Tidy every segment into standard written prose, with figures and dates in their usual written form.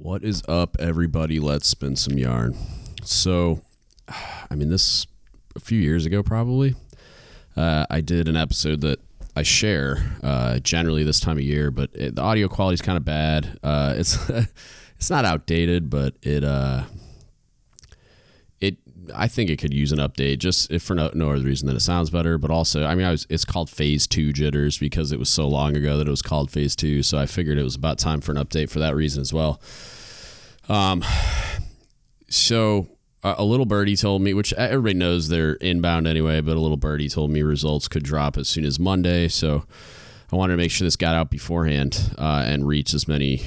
What is up, everybody? Let's spin some yarn. So, this a few years ago, probably, I did an episode that I share generally this time of year, but the audio quality is kind of bad. It's not outdated, but I think it could use an update, just if for no other reason than it sounds better. But also, it's called Phase 2 jitters because it was so long ago that it was called Phase 2. So I figured it was about time for an update for that reason as well. So a little birdie told me, which everybody knows they're inbound anyway, but a little birdie told me results could drop as soon as Monday. So I wanted to make sure this got out beforehand and reach as many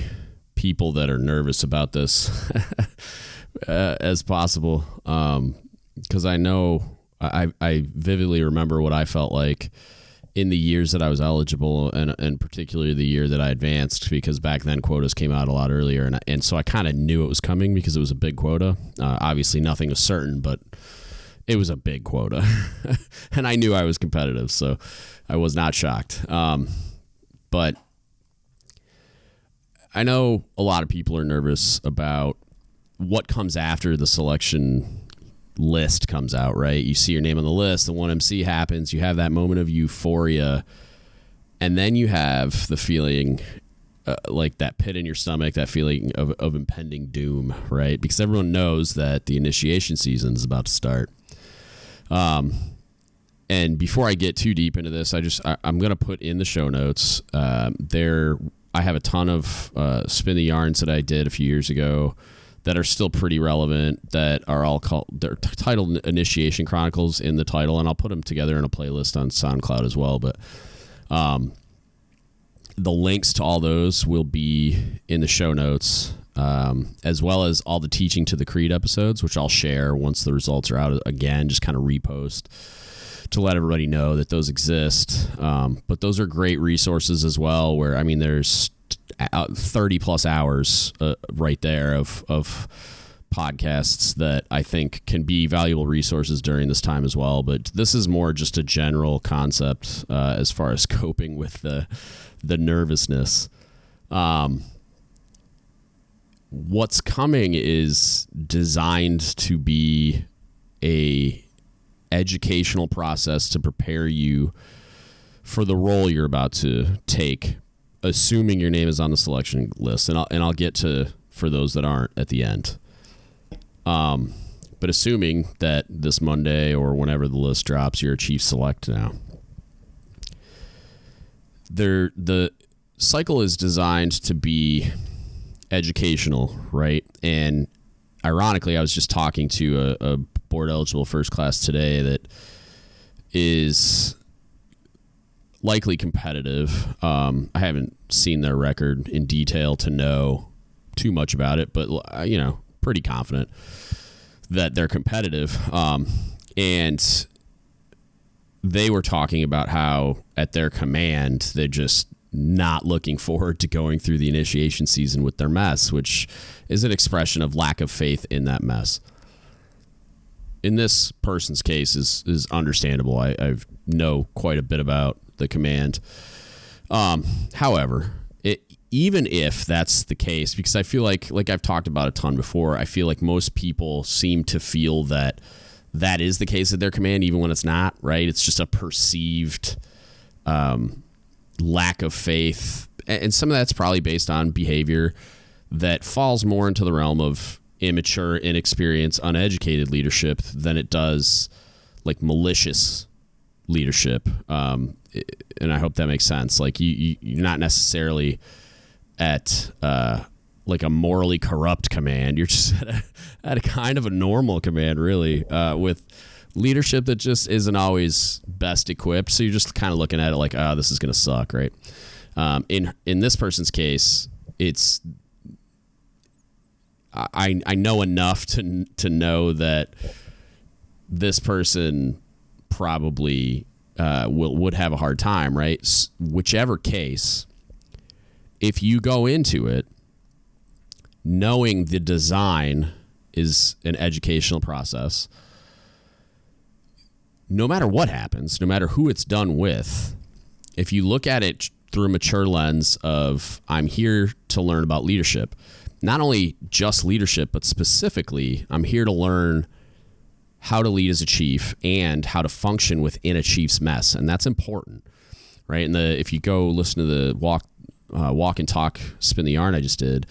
people that are nervous about this as possible, because I know I vividly remember what I felt like in the years that I was eligible, and particularly the year that I advanced, because back then quotas came out a lot earlier, and so I kind of knew it was coming because it was a big quota. Obviously nothing was certain, but it was a big quota and I knew I was competitive, so I was not shocked. But I know a lot of people are nervous about what comes after the selection list comes out, right? You see your name on the list, the 1MC happens, you have that moment of euphoria, and then you have the feeling like that pit in your stomach, that feeling of impending doom, right? Because everyone knows that the initiation season is about to start. And before I get too deep into this, I'm going to put in the show notes I have a ton of spin the yarns that I did a few years ago that are still pretty relevant, that are all they're titled Initiation Chronicles in the title, and I'll put them together in a playlist on SoundCloud as well. But the links to all those will be in the show notes, as well as all the Teaching to the Creed episodes, which I'll share once the results are out again, just kind of repost to let everybody know that those exist. But those are great resources as well, where, there's 30 plus hours right there of podcasts that I think can be valuable resources during this time as well. But this is more just a general concept as far as coping with the nervousness. What's coming is designed to be a educational process to prepare you for the role you're about to take, assuming your name is on the selection list, and I'll get to for those that aren't at the end. But assuming that this Monday or whenever the list drops, you're a chief select now. The cycle is designed to be educational, right? And ironically, I was just talking to a board eligible first class today that is likely competitive. I haven't seen their record in detail to know too much about it, but pretty confident that they're competitive. And they were talking about how at their command, they're just not looking forward to going through the initiation season with their mess, which is an expression of lack of faith in that mess. In this person's case is understandable. I know quite a bit about the command. However, even if that's the case, because I feel like I've talked about a ton before, I feel like most people seem to feel that is the case at their command, even when it's not, right? It's just a perceived lack of faith. And some of that's probably based on behavior that falls more into the realm of immature, inexperienced, uneducated leadership than it does like malicious leadership. And I hope that makes sense. Like you're not necessarily at like a morally corrupt command. You're just at a kind of a normal command, really, with leadership that just isn't always best equipped. So you're just kind of looking at it like, this is going to suck, right? In this person's case, it's I know enough to know that this person probably would have a hard time, right? Whichever case, if you go into it knowing the design is an educational process, no matter what happens, no matter who it's done with, if you look at it through a mature lens of I'm here to learn about leadership, not only just leadership, but specifically, I'm here to learn how to lead as a chief and how to function within a chief's mess. And that's important, right? And if you go listen to the walk and talk, spin the yarn I just did,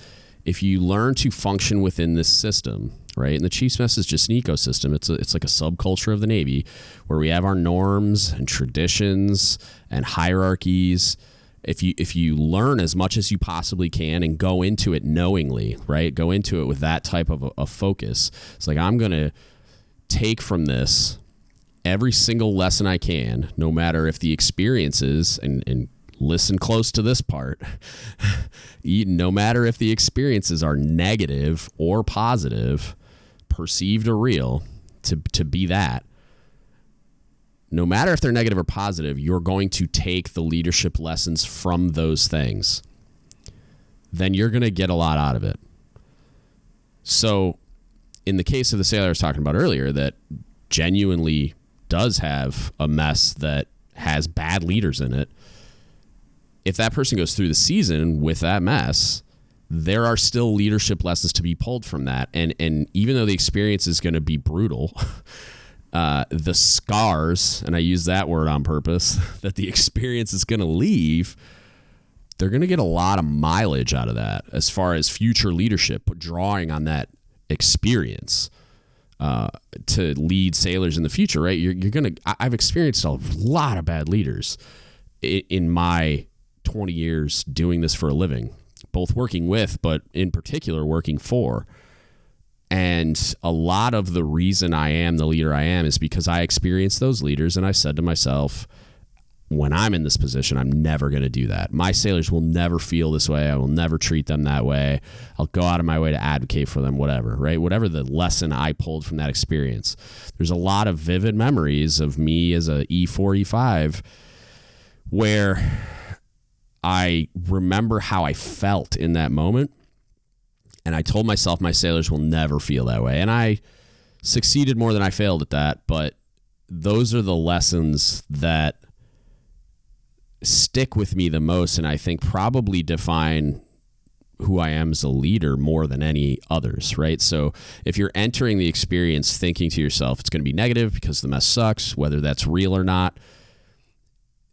if you learn to function within this system, right? And the chief's mess is just an ecosystem. It's like a subculture of the Navy where we have our norms and traditions and hierarchies. If you learn as much as you possibly can and go into it knowingly, right? Go into it with that type of a focus. It's like, I'm going to take from this every single lesson I can, no matter if the experiences, and listen close to this part, no matter if the experiences are negative or positive, perceived or real, to be that. No matter if they're negative or positive, you're going to take the leadership lessons from those things. Then you're going to get a lot out of it. So in the case of the sailor I was talking about earlier that genuinely does have a mess that has bad leaders in it, if that person goes through the season with that mess, there are still leadership lessons to be pulled from that. And even though the experience is going to be brutal, the scars, and I use that word on purpose, that the experience is going to leave, they're going to get a lot of mileage out of that as far as future leadership, drawing on that experience to lead sailors in the future, right? I've experienced a lot of bad leaders in my 20 years doing this for a living, both working with, but in particular working for. And a lot of the reason I am the leader I am is because I experienced those leaders, and I said to myself, when I'm in this position, I'm never going to do that. My sailors will never feel this way. I will never treat them that way. I'll go out of my way to advocate for them, whatever, right? Whatever the lesson I pulled from that experience. There's a lot of vivid memories of me as a E4, E5 where I remember how I felt in that moment. And I told myself my sailors will never feel that way. And I succeeded more than I failed at that. But those are the lessons that stick with me the most, and I think probably define who I am as a leader more than any others, right? So if you're entering the experience thinking to yourself it's going to be negative because the mess sucks, whether that's real or not,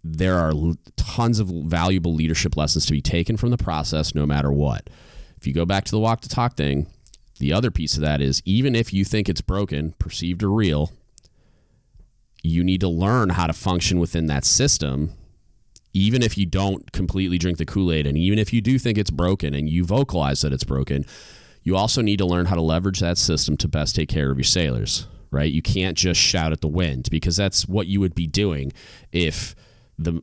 there are tons of valuable leadership lessons to be taken from the process no matter what. If you go back to the walk to talk thing, the other piece of that is, even if you think it's broken, perceived or real, you need to learn how to function within that system. Even if you don't completely drink the Kool-Aid, and even if you do think it's broken and you vocalize that it's broken, you also need to learn how to leverage that system to best take care of your sailors, right? You can't just shout at the wind, because that's what you would be doing if the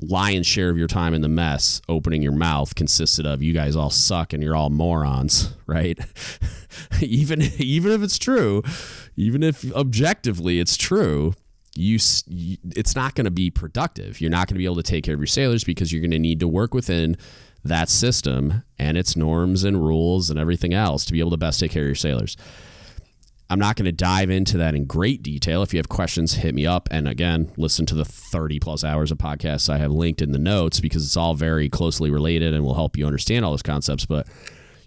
lion's share of your time in the mess opening your mouth consisted of you guys all suck and you're all morons, right? even if it's true, even if objectively it's true, it's not going to be productive. You're not going to be able to take care of your sailors because you're going to need to work within that system and its norms and rules and everything else to be able to best take care of your sailors. I'm not going to dive into that in great detail. If you have questions, hit me up. And again, listen to the 30 plus hours of podcasts I have linked in the notes, because it's all very closely related and will help you understand all those concepts. But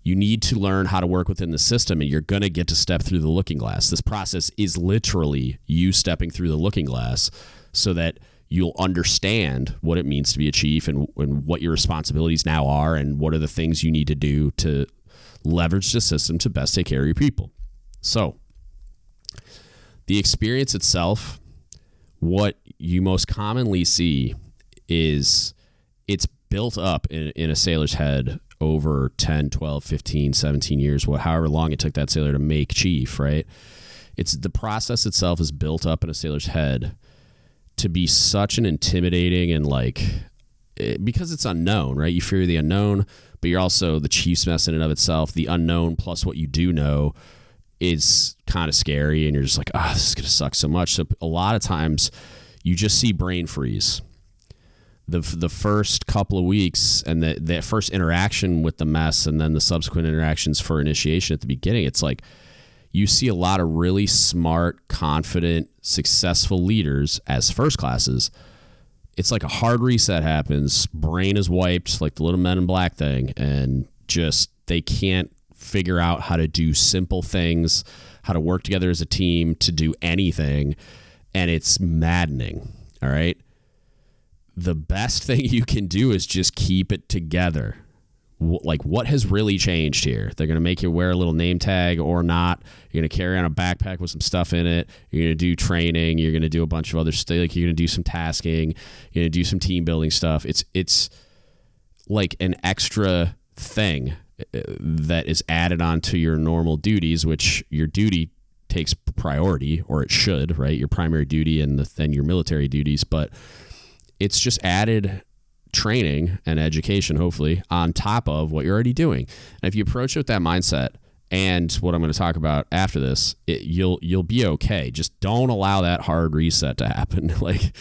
you need to learn how to work within the system, and you're going to get to step through the looking glass. This process is literally you stepping through the looking glass so that you'll understand what it means to be a chief and what your responsibilities now are and what are the things you need to do to leverage the system to best take care of your people. So the experience itself, what you most commonly see is it's built up in a sailor's head over 10, 12, 15, 17 years, however long it took that sailor to make chief, right? It's the process itself is built up in a sailor's head to be such an intimidating and because it's unknown, right? You fear the unknown, but you're also the chief's mess in and of itself. The unknown plus what you do know is kind of scary, and you're just like, this is going to suck so much. So a lot of times you just see brain freeze. The first couple of weeks and the first interaction with the mess and then the subsequent interactions for initiation at the beginning, it's like you see a lot of really smart, confident, successful leaders as first classes. It's like a hard reset happens. Brain is wiped, like the little Men in Black thing, and just they can't figure out how to do simple things, how to work together as a team to do anything. And it's maddening. All right. The best thing you can do is just keep it together. Like, what has really changed here? They're going to make you wear a little name tag or not. You're going to carry on a backpack with some stuff in it. You're going to do training. You're going to do a bunch of other stuff. Like, you're going to do some tasking. You're going to do some team building stuff. It's like an extra thing that is added onto your normal duties, which your duty takes priority, or it should, right? Your primary duty and then your military duties. But it's just added training and education, hopefully, on top of what you're already doing. And if you approach it with that mindset, and what I'm going to talk about after this, you'll be okay. Just don't allow that hard reset to happen. Like,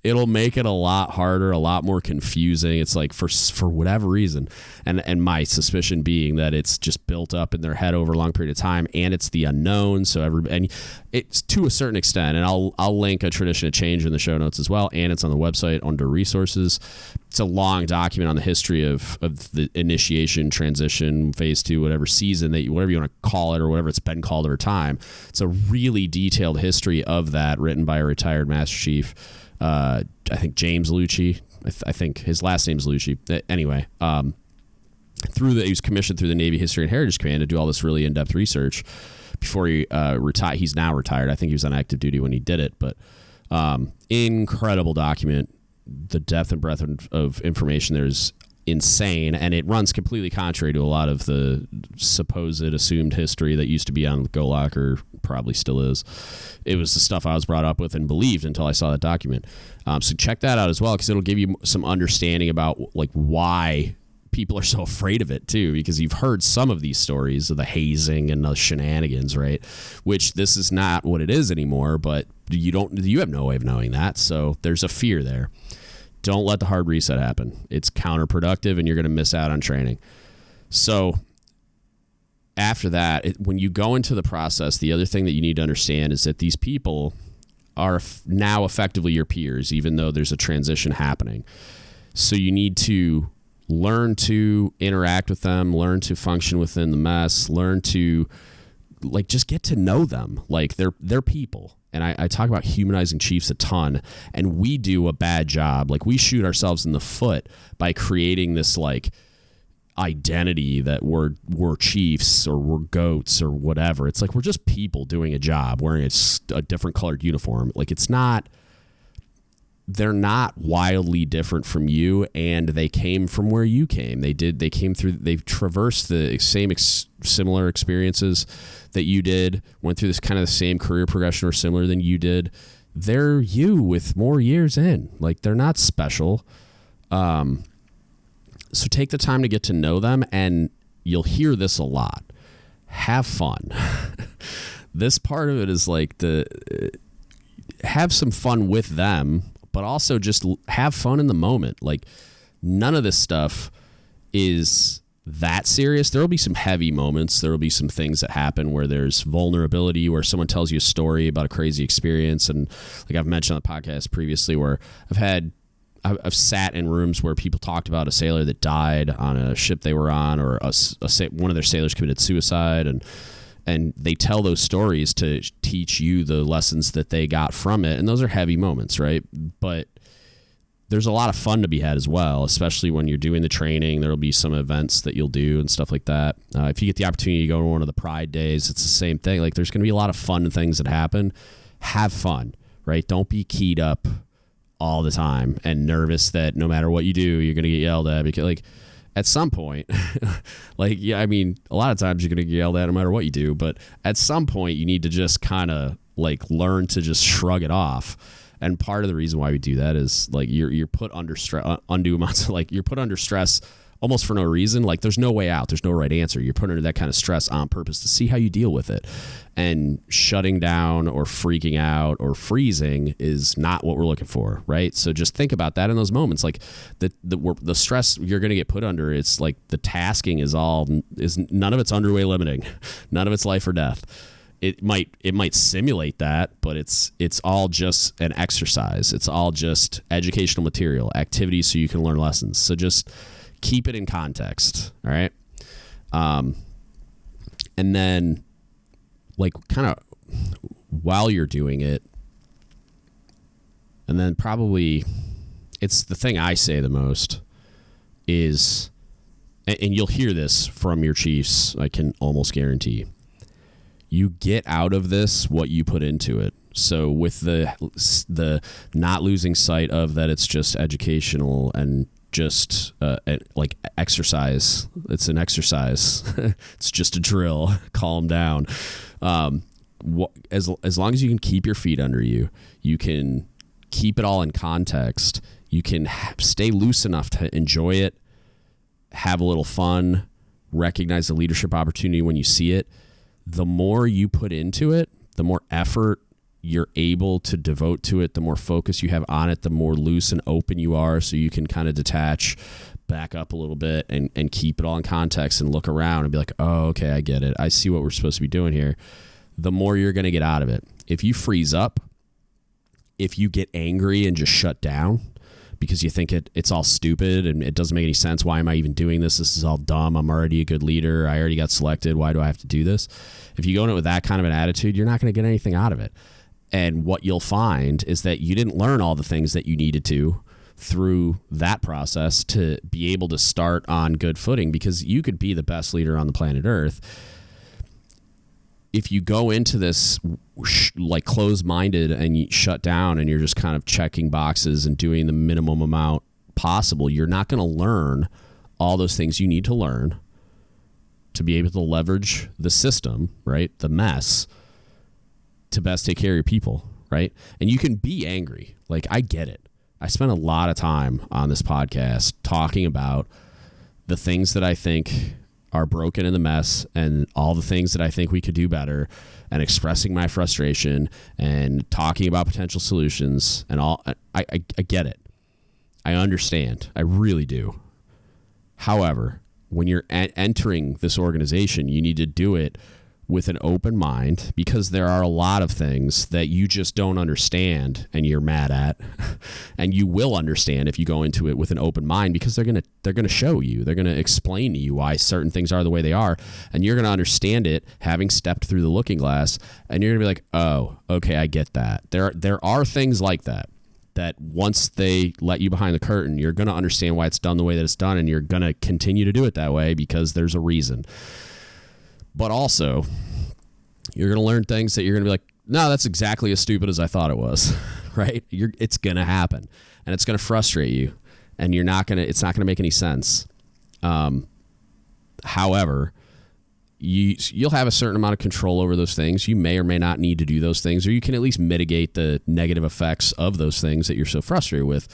it'll make it a lot harder, a lot more confusing. It's like for whatever reason, and my suspicion being that it's just built up in their head over a long period of time, and it's the unknown. So and it's to a certain extent, and I'll link a tradition of change in the show notes as well, and it's on the website under resources. It's a long document on the history of the initiation, transition, phase 2, whatever season whatever you want to call it, or whatever it's been called over time. It's a really detailed history of that, written by a retired Master Chief. I think James Lucci. I think his last name's Lucci. Anyway, he was commissioned through the Navy History and Heritage Command to do all this really in-depth research before he retired. He's now retired. I think he was on active duty when he did it, but incredible document. The depth and breadth of information there is insane, and it runs completely contrary to a lot of the supposed assumed history that used to be on Golok, or probably still is. It was the stuff I was brought up with and believed until I saw that document. So check that out as well, because it'll give you some understanding about like why people are so afraid of it too, because you've heard some of these stories of the hazing and the shenanigans, right? Which this is not what it is anymore, but you have no way of knowing that. So there's a fear there. Don't let the hard reset happen. It's counterproductive, and you're going to miss out on training. So after that, when you go into the process, the other thing that you need to understand is that these people are now effectively your peers, even though there's a transition happening. So you need to learn to interact with them, learn to function within the mess, learn to just get to know them. Like, they're people. And I talk about humanizing chiefs a ton, and we do a bad job. Like, we shoot ourselves in the foot by creating this identity that we're chiefs or we're goats or whatever. It's like we're just people doing a job, wearing a different colored uniform. Like, they're not wildly different from you, and they came from where you came. They've traversed the same similar experiences that you did, went through this kind of the same career progression or similar than you did. They're you with more years in. Like, they're not special. So take the time to get to know them, and you'll hear this a lot. Have fun. This part of it is like have some fun with them, but also just have fun in the moment. Like, none of this stuff is that serious. There will be some heavy moments. There will be some things that happen where there's vulnerability, where someone tells you a story about a crazy experience. And like I've mentioned on the podcast previously, where I've sat in rooms where people talked about a sailor that died on a ship they were on, or one of their sailors committed suicide, and they tell those stories to teach you the lessons that they got from it. And those are heavy moments, right? But there's a lot of fun to be had as well, especially when you're doing the training. There'll be some events that you'll do and stuff like that. If you get the opportunity to go to one of the Pride Days, it's the same thing. Like, there's going to be a lot of fun things that happen. Have fun, right? Don't be keyed up all the time and nervous that no matter what you do, you're going to get yelled at, because like, at some point, a lot of times you're going to get yelled at no matter what you do, but at some point you need to just kind of learn to just shrug it off. And part of the reason why we do that is you're put under stress, undue amounts of you're put under stress almost for no reason. Like, there's no way out. There's no right answer. You're put under that kind of stress on purpose to see how you deal with it. And shutting down or freaking out or freezing is not what we're looking for, right? So just think about that in those moments. Like, the stress you're going to get put under, it's like the tasking is none of it's underway limiting. None of it's life or death. It might simulate that, but it's all just an exercise. It's all just educational material, activities so you can learn lessons. So just keep it in context, all right? And then, like, kind of while you're doing it, and then probably it's the thing I say the most is, and you'll hear this from your chiefs, I can almost guarantee, you get out of this what you put into it. So with the not losing sight of that, it's just educational and just like exercise. It's an exercise. It's just a drill. Calm down. As long as you can keep your feet under you, you can keep it all in context. You can stay loose enough to enjoy it, have a little fun, recognize the leadership opportunity when you see it. The more you put into it, the more effort you're able to devote to it, the more focus you have on it, the more loose and open you are, so you can kind of detach, back up a little bit, and keep it all in context and look around and be like, oh, okay, I get it. I see what we're supposed to be doing here. The more you're going to get out of it. If you freeze up, if you get angry and just shut down because you think it's all stupid and it doesn't make any sense, why am I even doing this? This is all dumb. I'm already a good leader. I already got selected. Why do I have to do this? If you go in it with that kind of an attitude, you're not going to get anything out of it. And what you'll find is that you didn't learn all the things that you needed to through that process to be able to start on good footing, because you could be the best leader on the planet Earth. If you go into this like closed-minded and you shut down and you're just kind of checking boxes and doing the minimum amount possible, you're not going to learn all those things you need to learn to be able to leverage the system, right? The mess, to best take care of your people, right? And you can be angry. Like, I get it. I spent a lot of time on this podcast talking about the things that I think are broken in the mess and all the things that I think we could do better, and expressing my frustration and talking about potential solutions and all. I get it. I understand. I really do. However, when you're entering this organization, you need to do it with an open mind, because there are a lot of things that you just don't understand and you're mad at, and you will understand if you go into it with an open mind, because they're going to show you, they're going to explain to you why certain things are the way they are, and you're going to understand it having stepped through the looking glass, and you're going to be like, oh, okay, I get that. There are things like that once they let you behind the curtain, you're going to understand why it's done the way that it's done, and you're going to continue to do it that way because there's a reason. But also, you're going to learn things that you're going to be like, no, that's exactly as stupid as I thought it was, right? It's going to happen, and it's going to frustrate you, and it's not going to make any sense. However, you'll have a certain amount of control over those things. You may or may not need to do those things, or you can at least mitigate the negative effects of those things that you're so frustrated with.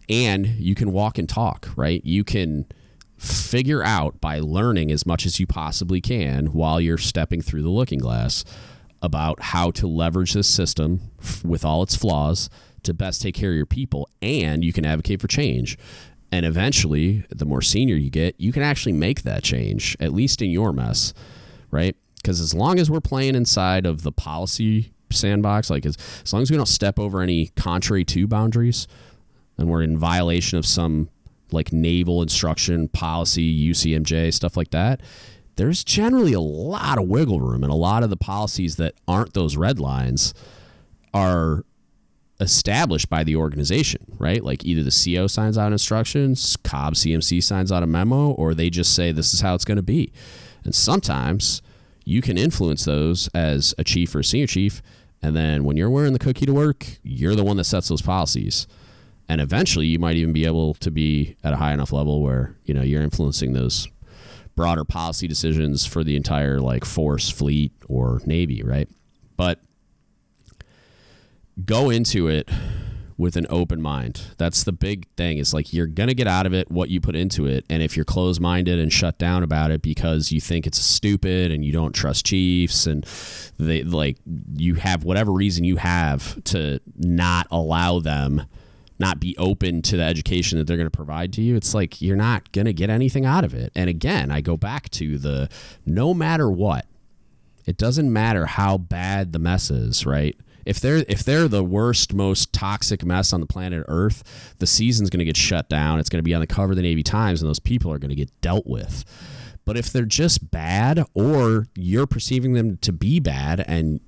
And you can walk and talk, right? You can figure out, by learning as much as you possibly can while you're stepping through the looking glass, about how to leverage this system with all its flaws to best take care of your people, and you can advocate for change. And eventually, the more senior you get, you can actually make that change, at least in your mess, right? Because as long as we're playing inside of the policy sandbox, like as long as we don't step over any contrary to boundaries, and we're in violation of some like naval instruction policy, UCMJ, stuff like that, there's generally a lot of wiggle room, and a lot of the policies that aren't those red lines are established by the organization, right? Like either the CO signs out instructions, Cobb CMC signs out a memo, or they just say this is how it's going to be. And sometimes you can influence those as a chief or a senior chief, and then when you're wearing the cookie to work, you're the one that sets those policies. And eventually you might even be able to be at a high enough level where, you're influencing those broader policy decisions for the entire like force, fleet, or Navy, right? But go into it with an open mind. That's the big thing. It's like you're going to get out of it what you put into it. And if you're closed-minded and shut down about it because you think it's stupid and you don't trust chiefs, and they like you have whatever reason you have to not allow them, not be open to the education that they're going to provide to you, it's like you're not going to get anything out of it. And again, I go back to no matter what, it doesn't matter how bad the mess is, right? If they're the worst, most toxic mess on the planet Earth, the season's going to get shut down. It's going to be on the cover of the Navy Times, and those people are going to get dealt with. But if they're just bad, or you're perceiving them to be bad, and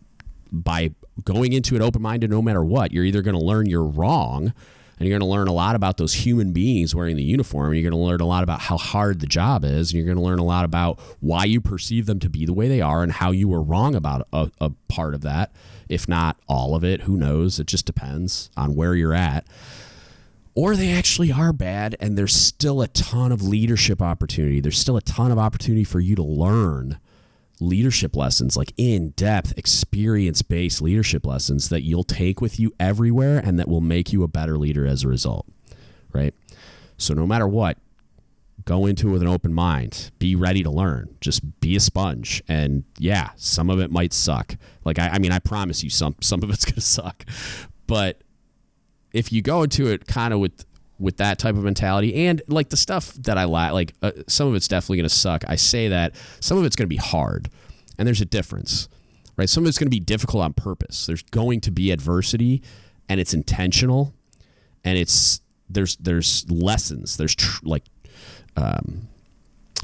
by going into it open-minded no matter what, you're either going to learn you're wrong, and you're going to learn a lot about those human beings wearing the uniform. You're going to learn a lot about how hard the job is. And you're going to learn a lot about why you perceive them to be the way they are and how you were wrong about a part of that, if not all of it. Who knows? It just depends on where you're at. Or they actually are bad, and there's still a ton of leadership opportunity. There's still a ton of opportunity for you to learn leadership lessons, like in-depth, experience-based leadership lessons that you'll take with you everywhere and that will make you a better leader as a result, right? So no matter what, go into it with an open mind. Be ready to learn. Just be a sponge. And yeah, some of it might suck. Like, I mean, I promise you some of it's going to suck. But if you go into it kind of with that type of mentality, and like the stuff that I like, some of it's definitely going to suck. I say that some of it's going to be hard, and there's a difference, right? Some of it's going to be difficult on purpose. There's going to be adversity, and it's intentional, and there's lessons. There's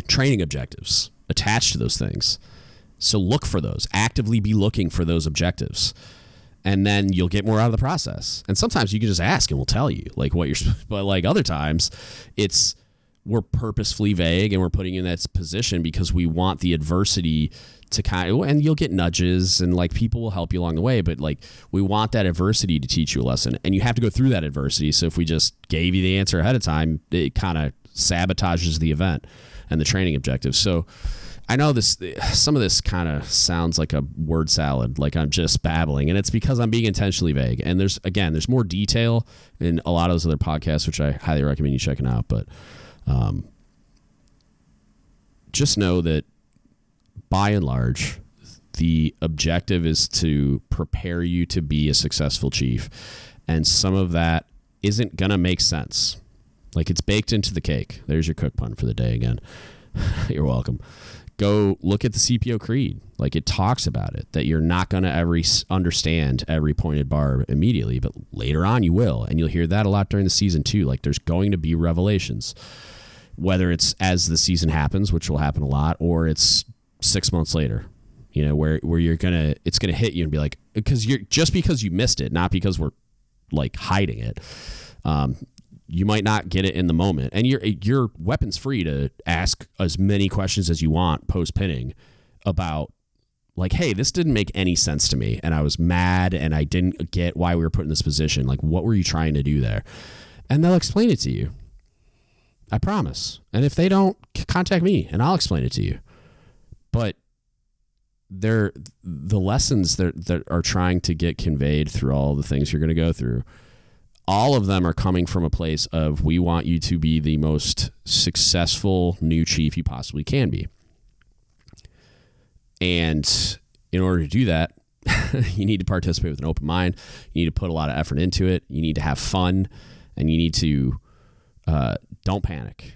training objectives attached to those things. So look for those. Actively be looking for those objectives. And then you'll get more out of the process. And sometimes you can just ask and we'll tell you like what you're, but like other times we're purposefully vague and we're putting you in that position because we want the adversity to kind of, and you'll get nudges and like people will help you along the way, but like we want that adversity to teach you a lesson, and you have to go through that adversity. So if we just gave you the answer ahead of time, it kind of sabotages the event and the training objectives. So I know some of this kind of sounds like a word salad, like I'm just babbling, and it's because I'm being intentionally vague. And there's more detail in a lot of those other podcasts, which I highly recommend you checking out. But just know that by and large, the objective is to prepare you to be a successful chief. And some of that isn't going to make sense. Like it's baked into the cake. There's your cook pun for the day again. You're welcome. Go look at the CPO Creed. Like it talks about it, that you're not going to ever understand every pointed bar immediately, but later on you will. And you'll hear that a lot during the season too. Like there's going to be revelations, whether it's as the season happens, which will happen a lot, or it's 6 months later, you know, where it's going to hit you and be like, because you missed it, not because we're like hiding it. You might not get it in the moment, and your weapon's free to ask as many questions as you want post pinning about like, hey, this didn't make any sense to me, and I was mad, and I didn't get why we were put in this position. Like, what were you trying to do there? And they'll explain it to you. I promise. And if they don't, contact me, and I'll explain it to you. But the lessons that are trying to get conveyed through all the things you're going to go through, all of them are coming from a place of, we want you to be the most successful new chief you possibly can be. And in order to do that, you need to participate with an open mind. You need to put a lot of effort into it. You need to have fun, and you need to don't panic.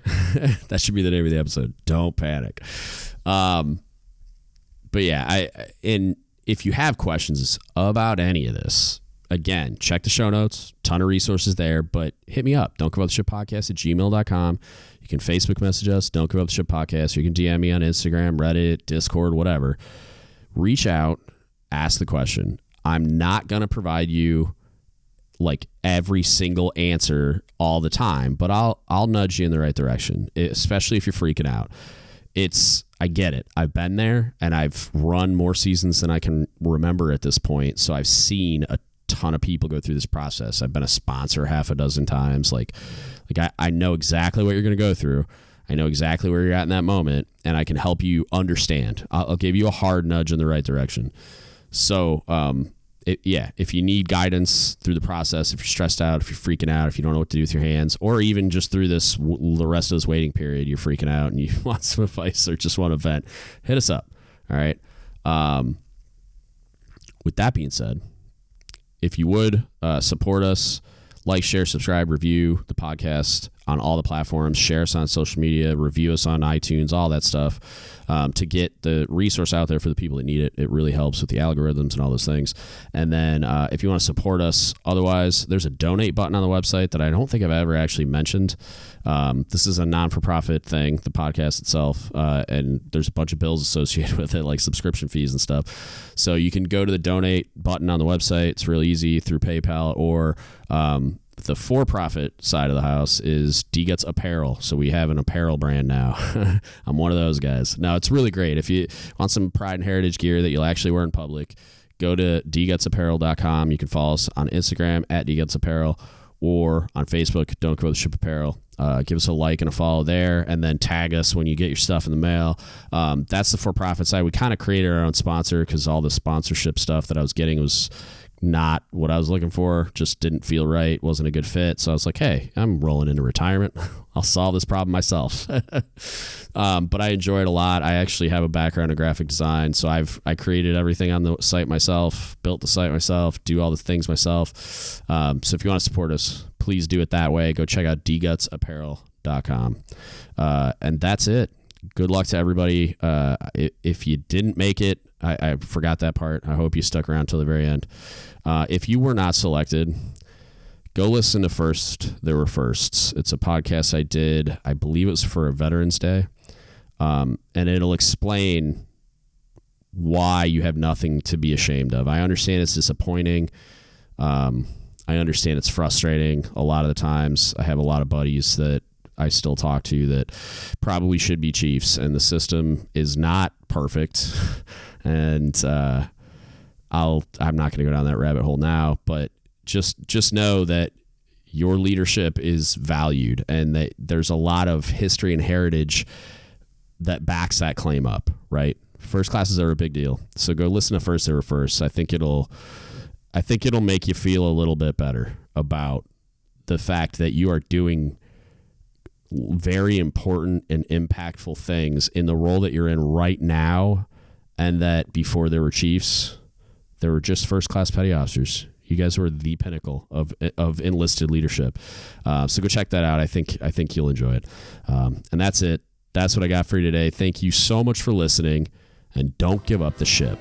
That should be the name of the episode. Don't panic. But yeah, if you have questions about any of this, again, check the show notes, ton of resources there, but hit me up. don'tgiveup.theshitpodcast@gmail.com. You can Facebook message us, Don't Give Up the Shit Podcast, or you can DM me on Instagram, Reddit, Discord, whatever. Reach out, ask the question. I'm not going to provide you like every single answer all the time, but I'll nudge you in the right direction, especially if you're freaking out. I get it. I've been there, and I've run more seasons than I can remember at this point, so I've seen a ton of people go through this process. I've been a sponsor half a dozen times. Like I know exactly what you're going to go through. I know exactly where you're at in that moment, and I can help you understand. I'll give you a hard nudge in the right direction. So, if you need guidance through the process, if you're stressed out, if you're freaking out, if you don't know what to do with your hands, or even just through the rest of this waiting period, you're freaking out and you want some advice or just want to vent, hit us up. All right. With that being said, if you would support us, like, share, subscribe, review the podcast on all the platforms, share us on social media, review us on iTunes, all that stuff, to get the resource out there for the people that need it. It really helps with the algorithms and all those things. And then if you want to support us, otherwise, there's a donate button on the website that I don't think I've ever actually mentioned. This is a non-for-profit thing, the podcast itself, and there's a bunch of bills associated with it, like subscription fees and stuff. So you can go to the donate button on the website. It's real easy through PayPal, or the for-profit side of the house is dguts apparel. So we have an apparel brand now. I'm one of those guys. Now, it's really great. If you want some pride and heritage gear that you'll actually wear in public, go to dgutspodcast.com. You can follow us on Instagram at dgutsapparel, or on Facebook, Don't Go the Ship Apparel. Give us a like and a follow there, and then tag us when you get your stuff in the mail. That's the for-profit side. We kind of created our own sponsor because all the sponsorship stuff that I was getting was not what I was looking for, just didn't feel right, wasn't a good fit. So I was like, hey, I'm rolling into retirement. I'll solve this problem myself. But I enjoy it a lot. I actually have a background in graphic design, so I created everything on the site myself, built the site myself, do all the things myself. So if you want to support us, please do it that way. Go check out dgutspodcast.com. And that's it. Good luck to everybody. If you didn't make it, I forgot that part. I hope you stuck around till the very end. If you were not selected, go listen to First There Were Firsts. It's a podcast I did, I believe it was for a Veterans Day. And it'll explain why you have nothing to be ashamed of. I understand it's disappointing. I understand it's frustrating a lot of the times. I have a lot of buddies that I still talk to that probably should be chiefs, and the system is not perfect. And I'm not going to go down that rabbit hole now, but just know that your leadership is valued, and that there's a lot of history and heritage that backs that claim up, right? First classes are a big deal. So go listen to First There Were First. I think it'll make you feel a little bit better about the fact that you are doing very important and impactful things in the role that you're in right now, and that before there were chiefs, there were just first-class petty officers. You guys were the pinnacle of enlisted leadership. So go check that out. I think you'll enjoy it. And that's it. That's what I got for you today. Thank you so much for listening, and don't give up the ship.